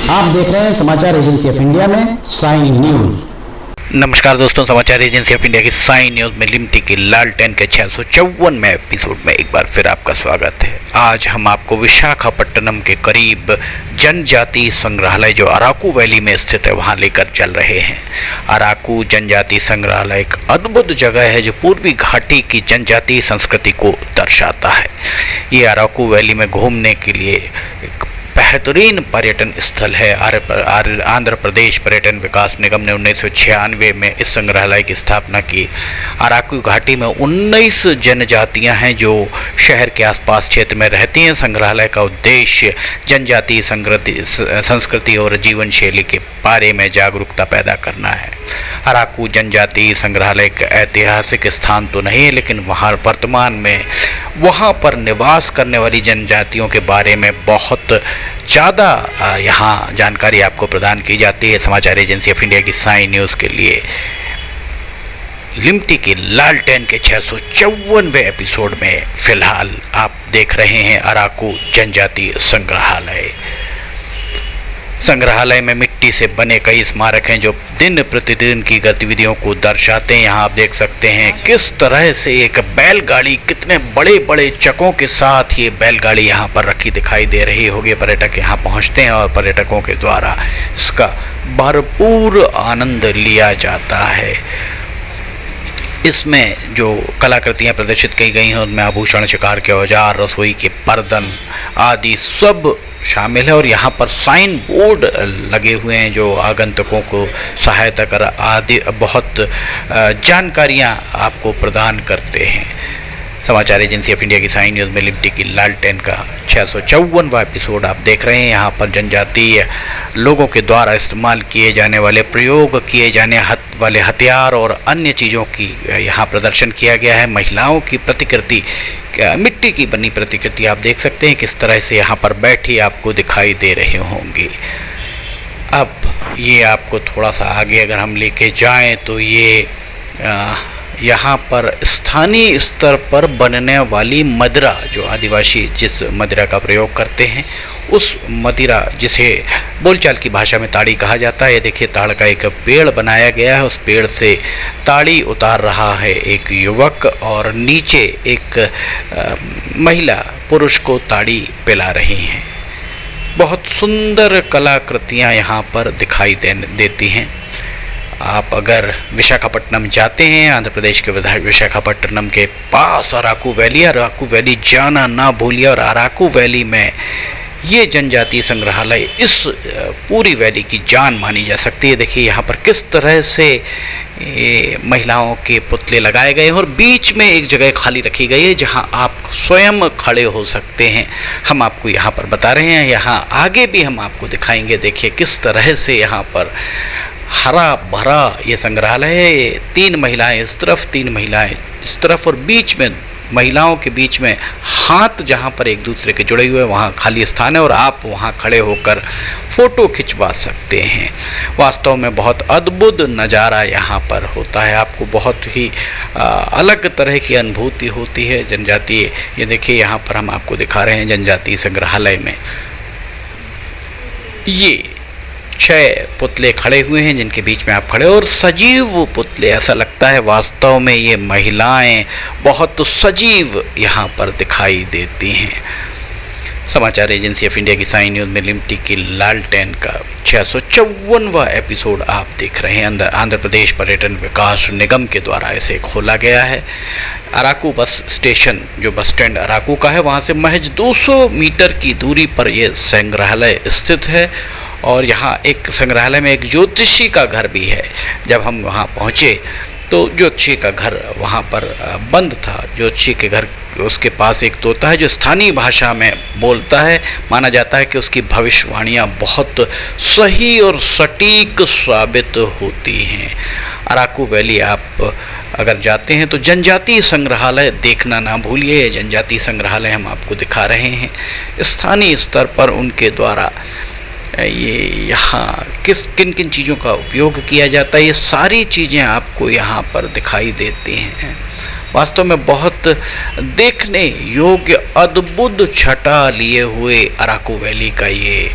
आप देख रहे हैं समाचार एजेंसी ऑफ इंडिया में साइन न्यूज। नमस्कार दोस्तों, समाचार एजेंसी ऑफ इंडिया की साइन न्यूज में लिमटी की लालटेन के 654वें एपिसोड में एक बार फिर आपका स्वागत है। आज हम आपको विशाखापट्टनम के करीब जनजाति संग्रहालय जो अराकू वैली में स्थित है वहां लेकर चल रहे हैं। अराकू जनजाति संग्रहालय एक अद्भुत जगह है जो पूर्वी घाटी की जनजाति संस्कृति को दर्शाता है। ये अराकू वैली में घूमने के लिए एक बेहतरीन पर्यटन स्थल है। आंध्र प्रदेश पर्यटन विकास निगम ने 1996 में इस संग्रहालय की स्थापना की। अराकू घाटी में 19 जनजातियां हैं जो शहर के आसपास क्षेत्र में रहती हैं। संग्रहालय का उद्देश्य जनजातीय संस्कृति और जीवन शैली के बारे में जागरूकता पैदा करना है। अराकू जनजातीय संग्रहालय एक ऐतिहासिक स्थान तो नहीं है, लेकिन वर्तमान में वहाँ पर निवास करने वाली जनजातियों के बारे में बहुत ज़्यादा यहाँ जानकारी आपको प्रदान की जाती है। समाचार एजेंसी ऑफ इंडिया की साइन न्यूज़ के लिए लिमटी की लालटेन के 654वें एपिसोड में फिलहाल आप देख रहे हैं अराकू जनजातीय संग्रहालय में मिट्टी से बने कई स्मारक हैं जो दिन प्रतिदिन की गतिविधियों को दर्शाते हैं। यहाँ आप देख सकते हैं किस तरह से एक बैलगाड़ी, कितने बड़े बड़े चकों के साथ ये बैलगाड़ी यहाँ पर रखी दिखाई दे रही होगी। पर्यटक यहाँ पहुँचते हैं और पर्यटकों के द्वारा इसका भरपूर आनंद लिया जाता है। इसमें जो कलाकृतियाँ प्रदर्शित की गई हैं उनमें आभूषण, शिकार के औजार, रसोई के बर्तन आदि सब शामिल है। और यहाँ पर साइन बोर्ड लगे हुए हैं जो आगंतुकों को सहायता कर आदि बहुत जानकारियाँ आपको प्रदान करते हैं। समाचार एजेंसी ऑफ इंडिया की साइन न्यूज़ में लिमटी की लालटेन का 654वां एपिसोड आप देख रहे हैं। यहाँ पर जनजातीय लोगों के द्वारा इस्तेमाल किए जाने वाले, प्रयोग किए जाने वाले हथियार और अन्य चीज़ों की यहाँ प्रदर्शन किया गया है। महिलाओं की प्रतिकृति, मिट्टी की बनी प्रतिकृति आप देख सकते हैं किस तरह से यहाँ पर बैठी आपको दिखाई दे रही होंगी। अब ये आपको थोड़ा सा आगे अगर हम लेके जाएं तो ये यहाँ पर स्थानीय स्तर पर बनने वाली मदिरा, जो आदिवासी जिस मदिरा का प्रयोग करते हैं उस मदिरा, जिसे बोलचाल की भाषा में ताड़ी कहा जाता है। ये देखिए ताड़ का एक पेड़ बनाया गया है, उस पेड़ से ताड़ी उतार रहा है एक युवक और नीचे एक महिला पुरुष को ताड़ी पिला रही हैं। बहुत सुंदर कलाकृतियाँ यहाँ पर दिखाई देती हैं। आप अगर विशाखापट्टनम जाते हैं, आंध्र प्रदेश के विशाखापट्टनम के पास अराकू वैली जाना ना भूलिए। और अराकू वैली में ये जनजातीय संग्रहालय इस पूरी वैली की जान मानी जा सकती है। देखिए यहाँ पर किस तरह से महिलाओं के पुतले लगाए गए हैं और बीच में एक जगह खाली रखी गई है जहाँ आप स्वयं खड़े हो सकते हैं। हम आपको यहाँ पर बता रहे हैं, यहाँ आगे भी हम आपको दिखाएंगे। देखिए किस तरह से यहाँ पर हरा भरा ये संग्रहालय है। 3 महिलाएं इस तरफ, 3 महिलाएं इस तरफ और बीच में महिलाओं के बीच में हाथ जहाँ पर एक दूसरे के जुड़े हुए वहाँ खाली स्थान है और आप वहाँ खड़े होकर फ़ोटो खिंचवा सकते हैं। वास्तव में बहुत अद्भुत नज़ारा यहाँ पर होता है। आपको बहुत ही अलग तरह की अनुभूति होती है जनजातीय। ये देखिए यहाँ पर हम आपको दिखा रहे हैं जनजातीय संग्रहालय में ये 6 पुतले खड़े हुए हैं जिनके बीच में आप खड़े, और सजीव पुतले, ऐसा लगता है वास्तव में ये महिलाएं बहुत सजीव यहाँ पर दिखाई देती हैं। समाचार एजेंसी ऑफ इंडिया की साइन न्यूज़ में लिमटी की लालटेन का 654वां एपिसोड आप देख रहे हैं। आंध्र प्रदेश पर्यटन विकास निगम के द्वारा इसे खोला गया है। अराकू बस स्टेशन, जो बस स्टैंड अराकू का है, वहाँ से महज 200 मीटर की दूरी पर यह संग्रहालय स्थित है। और यहाँ एक संग्रहालय में एक ज्योतिषी का घर भी है। जब हम वहाँ पहुँचे तो ज्योतिषी का घर वहाँ पर बंद था। ज्योतिषी के घर, उसके पास एक तोता है जो स्थानीय भाषा में बोलता है। माना जाता है कि उसकी भविष्यवाणियाँ बहुत सही और सटीक साबित होती हैं। अराकू वैली आप अगर जाते हैं तो जनजातीय संग्रहालय देखना ना भूलिए। जनजातीय संग्रहालय हम आपको दिखा रहे हैं। स्थानीय स्तर पर उनके द्वारा ये यहाँ किन किन चीज़ों का उपयोग किया जाता है, ये सारी चीज़ें आपको यहाँ पर दिखाई देती हैं। वास्तव में बहुत देखने योग्य अद्भुत छटा लिए हुए अराकू वैली का ये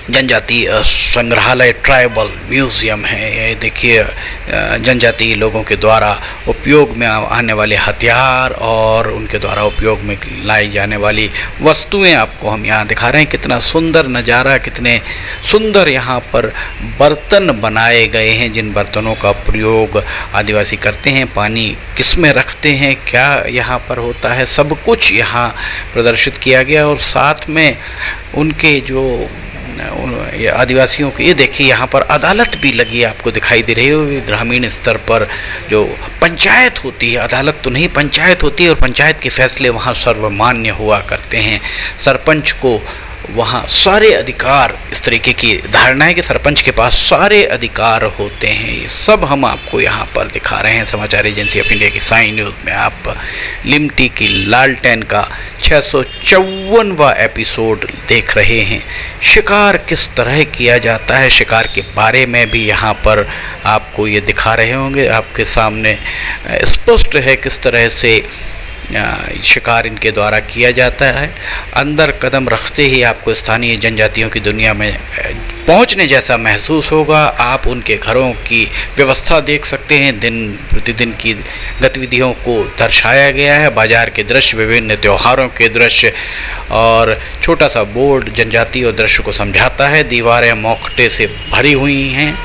जनजातीय संग्रहालय ट्राइबल म्यूज़ियम है। ये देखिए जनजातीय लोगों के द्वारा उपयोग में आने वाले हथियार और उनके द्वारा उपयोग में लाई जाने वाली वस्तुएं आपको हम यहाँ दिखा रहे हैं। कितना सुंदर नज़ारा, कितने सुंदर यहाँ पर बर्तन बनाए गए हैं, जिन बर्तनों का प्रयोग आदिवासी करते हैं, पानी किस में रखते हैं, क्या यहाँ पर होता है, सब कुछ यहाँ प्रदर्शित किया गया। और साथ में उनके जो आदिवासियों के, ये देखिए यहाँ पर अदालत भी लगी है, आपको दिखाई दे रही है। ग्रामीण स्तर पर जो पंचायत होती है, अदालत तो नहीं पंचायत होती है, और पंचायत के फैसले वहाँ सर्वमान्य हुआ करते हैं। सरपंच को वहाँ सारे अधिकार, इस तरीके की धारणा है कि सरपंच के पास सारे अधिकार होते हैं। ये सब हम आपको यहाँ पर दिखा रहे हैं। समाचार एजेंसी ऑफ इंडिया की साइन न्यूज़ में आप लिमटी की लालटेन का 654वां एपिसोड देख रहे हैं। शिकार किस तरह किया जाता है, शिकार के बारे में भी यहाँ पर आपको ये दिखा रहे होंगे। आपके सामने स्पष्ट है किस तरह से शिकार इनके द्वारा किया जाता है। अंदर कदम रखते ही आपको स्थानीय जनजातियों की दुनिया में पहुंचने जैसा महसूस होगा। आप उनके घरों की व्यवस्था देख सकते हैं, दिन प्रतिदिन की गतिविधियों को दर्शाया गया है। बाजार के दृश्य, विभिन्न त्योहारों के दृश्य, और छोटा सा बोर्ड जनजातीय दृश्य को समझाता है। दीवारें मोखटे से भरी हुई हैं।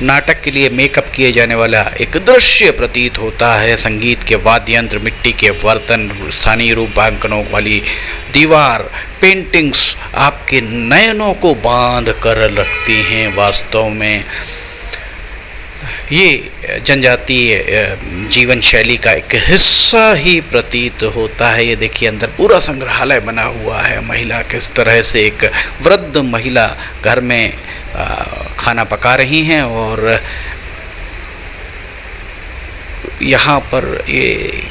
नाटक के लिए मेकअप किए जाने वाला एक दृश्य प्रतीत होता है। संगीत के वाद्य यंत्र, मिट्टी के बर्तन, स्थानीय रूपांकनों वाली दीवार, पेंटिंग्स आपके नयनों को बांध कर रखती हैं। वास्तव में ये जनजातीय जीवन शैली का एक हिस्सा ही प्रतीत होता है। ये देखिए अंदर पूरा संग्रहालय बना हुआ है। महिला किस तरह से, एक वृद्ध महिला घर में खाना पका रही हैं, और यहाँ पर ये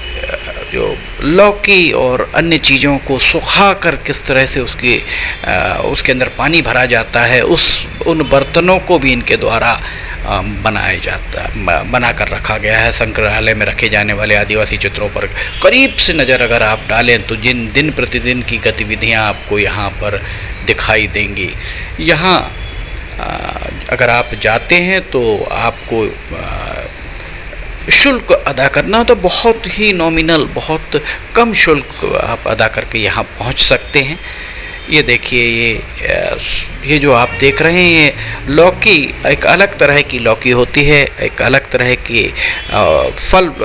जो लौकी और अन्य चीज़ों को सुखा कर किस तरह से उसके अंदर पानी भरा जाता है, उन बर्तनों को भी इनके द्वारा बना कर रखा गया है। संग्रहालय में रखे जाने वाले आदिवासी चित्रों पर करीब से नज़र अगर आप डालें तो जिन दिन प्रतिदिन की गतिविधियां आपको यहाँ पर दिखाई देंगी। यहाँ अगर आप जाते हैं तो आपको शुल्क अदा करना, तो बहुत ही नॉमिनल, बहुत कम शुल्क आप अदा करके यहाँ पहुँच सकते हैं। ये देखिए ये जो आप देख रहे हैं, ये लौकी एक अलग तरह की लौकी होती है, एक अलग तरह की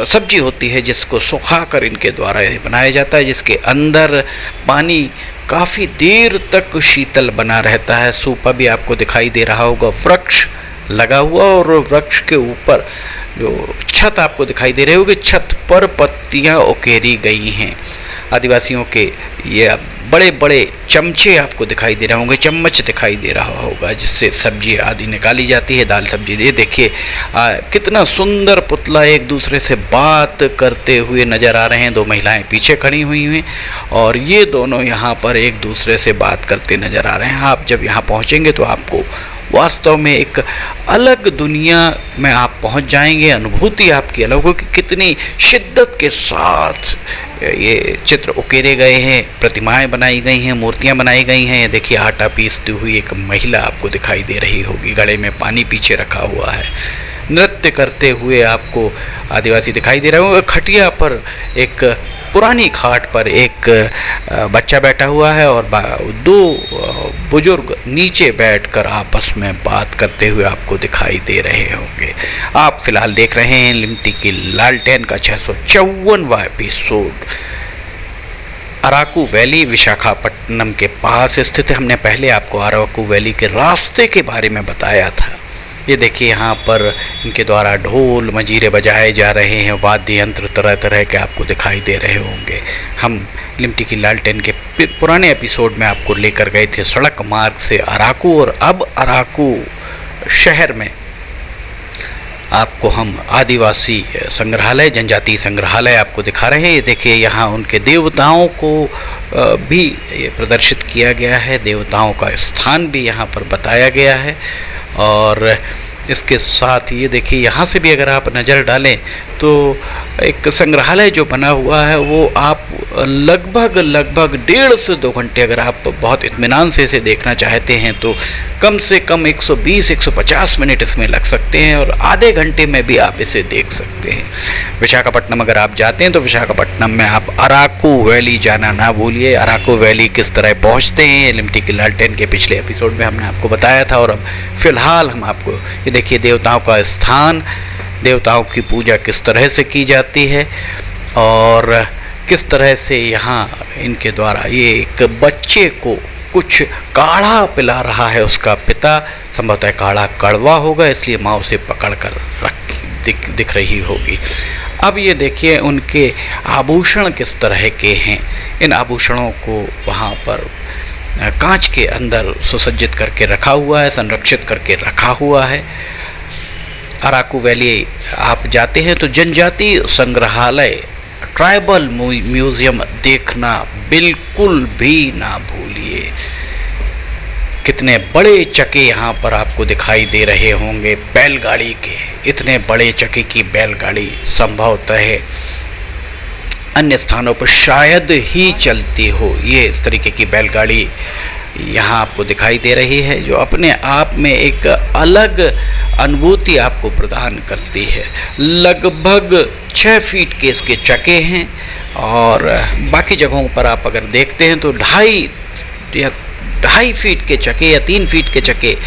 सब्जी होती है जिसको सुखाकर इनके द्वारा बनाया जाता है, जिसके अंदर पानी काफ़ी देर तक शीतल बना रहता है। सूपा भी आपको दिखाई दे रहा होगा, वृक्ष लगा हुआ, और वृक्ष के ऊपर जो छत आपको दिखाई दे रही होगी, छत पर पत्तियां उकेरी गई हैं। आदिवासियों के ये बड़े बड़े चमचे आपको दिखाई दे रहे होंगे, चम्मच दिखाई दे रहा होगा, जिससे सब्जी आदि निकाली जाती है, दाल सब्जी। ये देखिए कितना सुंदर पुतला एक दूसरे से बात करते हुए नज़र आ रहे हैं। दो महिलाएं पीछे खड़ी हुई हैं और ये दोनों यहाँ पर एक दूसरे से बात करते नज़र आ रहे हैं। आप जब यहाँ पहुँचेंगे तो आपको वास्तव में एक अलग दुनिया में आप पहुंच जाएंगे। अनुभूति आपकी अलग होगी। कितनी शिद्दत के साथ ये चित्र उकेरे गए हैं, प्रतिमाएं बनाई गई हैं, मूर्तियां बनाई गई हैं। देखिए आटा पीसती हुई एक महिला आपको दिखाई दे रही होगी, गले में पानी पीछे रखा हुआ है। नृत्य करते हुए आपको आदिवासी दिखाई दे रहे होंगे। खटिया पर एक पुरानी खाट पर एक बच्चा बैठा हुआ है और दो बुजुर्ग नीचे बैठकर आपस में बात करते हुए आपको दिखाई दे रहे होंगे। आप फिलहाल देख रहे हैं लिमटी की लालटेन का 654वां एपिसोड। अराकू वैली विशाखापट्टनम के पास स्थित है। हमने पहले आपको अराकू वैली के रास्ते के बारे में बताया था। ये देखिए यहाँ पर इनके द्वारा ढोल मजीरे बजाए जा रहे हैं, वाद्य यंत्र तरह तरह के आपको दिखाई दे रहे होंगे। हम लिमटी की लालटेन के पुराने एपिसोड में आपको लेकर गए थे सड़क मार्ग से अराकू, और अब अराकू शहर में आपको हम आदिवासी संग्रहालय, जनजातीय संग्रहालय आपको दिखा रहे हैं। ये देखिए यहाँ उनके देवताओं को भी ये प्रदर्शित किया गया है, देवताओं का स्थान भी यहाँ पर बताया गया है। और इसके साथ ये देखिए यहाँ से भी अगर आप नज़र डालें तो एक संग्रहालय जो बना हुआ है वो आप लगभग 1.5 से 2 घंटे, अगर आप बहुत इत्मीनान से इसे देखना चाहते हैं तो कम से कम 120-150 मिनट इसमें लग सकते हैं, और आधे घंटे में भी आप इसे देख सकते हैं। विशाखापट्टनम अगर आप जाते हैं तो विशाखापट्टनम में आप अराकू वैली जाना ना भूलिए। अराकू वैली किस तरह पहुंचते हैं, लिमटी की लालटेन के पिछले एपिसोड में हमने आपको बताया था, और अब फिलहाल हम आपको ये देखिए देवताओं का स्थान, देवताओं की पूजा किस तरह से की जाती है और किस तरह से यहाँ इनके द्वारा ये एक बच्चे को कुछ काढ़ा पिला रहा है उसका पिता, संभवतः काढ़ा कड़वा होगा इसलिए माँ उसे पकड़ कर दिख रही होगी। अब ये देखिए उनके आभूषण किस तरह के हैं। इन आभूषणों को वहाँ पर कांच के अंदर सुसज्जित करके रखा हुआ है, संरक्षित करके रखा हुआ है। अराकू वैली आप जाते हैं तो जनजाति संग्रहालय, ट्राइबल म्यूज़ियम देखना बिल्कुल भी ना भूलिए। कितने बड़े चक्के यहाँ पर आपको दिखाई दे रहे होंगे बैलगाड़ी के, इतने बड़े चक्के की बैलगाड़ी संभवतः अन्य स्थानों पर शायद ही चलती हो। ये इस तरीके की बैलगाड़ी यहाँ आपको दिखाई दे रही है जो अपने आप में एक अलग अनुभूति आपको प्रदान करती है। लगभग 6 फीट के इसके चक्के हैं, और बाकी जगहों पर आप अगर देखते हैं तो 2.5 फीट के चक्के या 3 फीट के चक्के,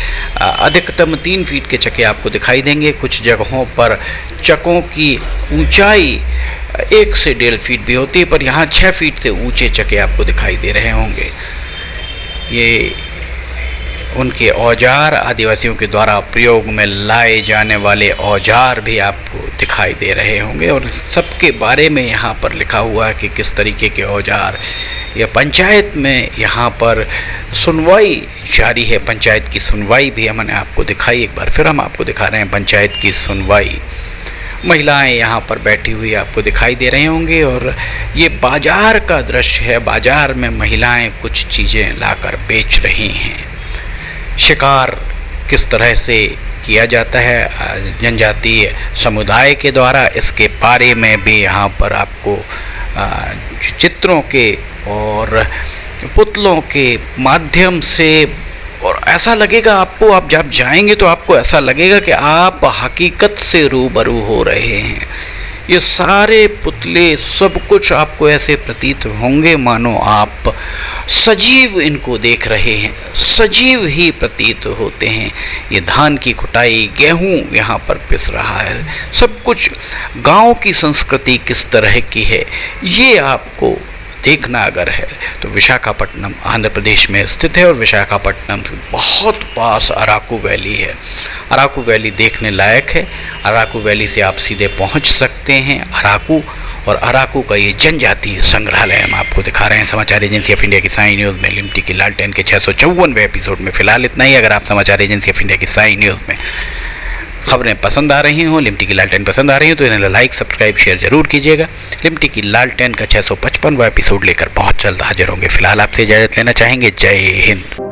अधिकतम 3 फीट के चक्के आपको दिखाई देंगे। कुछ जगहों पर चक्कों की ऊंचाई 1 से 1.5 फीट भी होती है, पर यहाँ 6 फीट से ऊंचे चक्के आपको दिखाई दे रहे होंगे। ये उनके औजार, आदिवासियों के द्वारा प्रयोग में लाए जाने वाले औजार भी आपको दिखाई दे रहे होंगे, और सबके बारे में यहाँ पर लिखा हुआ है कि किस तरीके के औजार। यह पंचायत में यहाँ पर सुनवाई जारी है, पंचायत की सुनवाई भी हमने आपको दिखाई। एक बार फिर हम आपको दिखा रहे हैं पंचायत की सुनवाई। महिलाएं यहाँ पर बैठी हुई आपको दिखाई दे रही होंगी, और ये बाजार का दृश्य है। बाजार में महिलाएं कुछ चीज़ें लाकर बेच रही हैं। शिकार किस तरह से किया जाता है जनजातीय समुदाय के द्वारा, इसके बारे में भी यहाँ पर आपको चित्रों के और पुतलों के माध्यम से, और ऐसा लगेगा आपको, आप जब जाएंगे तो आपको ऐसा लगेगा कि आप हकीकत से रूबरू हो रहे हैं। ये सारे पुतले सब कुछ आपको ऐसे प्रतीत होंगे मानो आप सजीव इनको देख रहे हैं, सजीव ही प्रतीत होते हैं। ये धान की कुटाई, गेहूं यहाँ पर पिस रहा है, सब कुछ गांव की संस्कृति किस तरह की है ये आपको देखना अगर है तो विशाखापट्टनम आंध्र प्रदेश में स्थित है, और विशाखापट्टनम से बहुत पास अराकू वैली है। अराकू वैली देखने लायक है। अराकू वैली से आप सीधे पहुंच सकते हैं अराकू, और अराकू का ये जनजातीय संग्रहालय हम आपको दिखा रहे हैं। समाचार एजेंसी ऑफ इंडिया की साई न्यूज़ में लिमटी की लालटेन के 654वें एपिसोड में फिलहाल इतना ही। अगर आप समाचार एजेंसी ऑफ इंडिया की साई न्यूज़ में खबरें पसंद आ रही हों, लिमटी की लालटेन पसंद आ रही हो, तो इन्हें लाइक, सब्सक्राइब, शेयर जरूर कीजिएगा। लिमटी की लालटेन का 655वां एपिसोड लेकर बहुत जल्द हाजिर होंगे। फिलहाल आपसे इजाज़त लेना चाहेंगे। जय हिंद।